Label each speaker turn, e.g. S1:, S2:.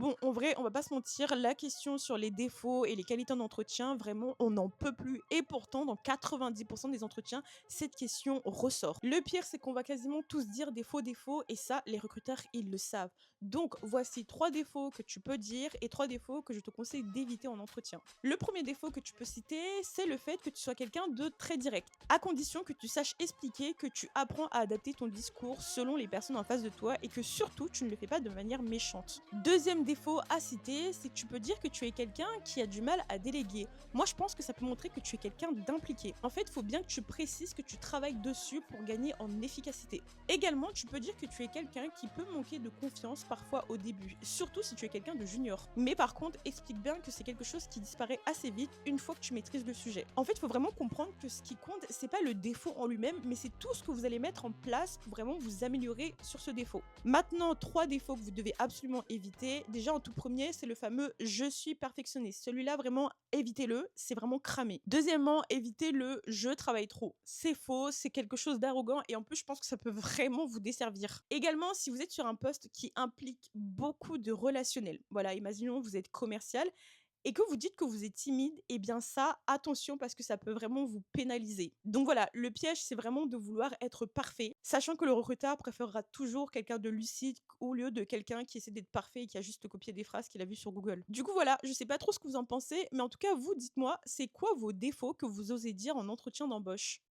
S1: Bon, en vrai, on va pas se mentir, la question sur les défauts et les qualités en entretien, vraiment, on n'en peut plus. Et pourtant, dans 90% des entretiens, cette question ressort. Le pire, c'est qu'on va quasiment tous dire défauts, et ça, les recruteurs, ils le savent. Donc, voici 3 défauts que tu peux dire et 3 défauts que je te conseille d'éviter en entretien. Le premier défaut que tu peux citer, c'est le fait que tu sois quelqu'un de très direct. À condition que tu saches expliquer, que tu apprends à adapter ton discours selon les personnes en face de toi et que surtout, tu ne le fais pas de manière méchante. Deuxième défaut à citer, c'est que tu peux dire que tu es quelqu'un qui a du mal à déléguer. Moi, je pense que ça peut montrer que tu es quelqu'un d'impliqué. En fait, il faut bien que tu précises que tu travailles dessus pour gagner en efficacité. Également, tu peux dire que tu es quelqu'un qui peut manquer de confiance parfois au début, surtout si tu es quelqu'un de junior. Mais par contre, explique bien que c'est quelque chose qui disparaît assez vite une fois que tu maîtrises le sujet. En fait, il faut vraiment comprendre que ce qui compte, c'est pas le défaut en lui-même, mais c'est tout ce que vous allez mettre en place pour vraiment vous améliorer sur ce défaut. Maintenant, 3 défauts que vous devez absolument éviter. Déjà, en tout premier, c'est le fameux je suis perfectionniste. Celui-là, vraiment, évitez-le, c'est vraiment cramé. Deuxièmement, évitez le je travaille trop. C'est faux, c'est quelque chose d'arrogant et en plus, je pense que ça peut vraiment vous desservir. Également, si vous êtes sur un poste qui implique beaucoup de relationnel, voilà, imaginons vous êtes commercial et que vous dites que vous êtes timide, eh bien ça, attention parce que ça peut vraiment vous pénaliser. Donc voilà, le piège, c'est vraiment de vouloir être parfait, sachant que le recruteur préférera toujours quelqu'un de lucide au lieu de quelqu'un qui essaie d'être parfait et qui a juste copié des phrases qu'il a vues sur Google. Du coup voilà, je sais pas trop ce que vous en pensez, mais en tout cas, vous, dites-moi, c'est quoi vos défauts que vous osez dire en entretien d'embauche?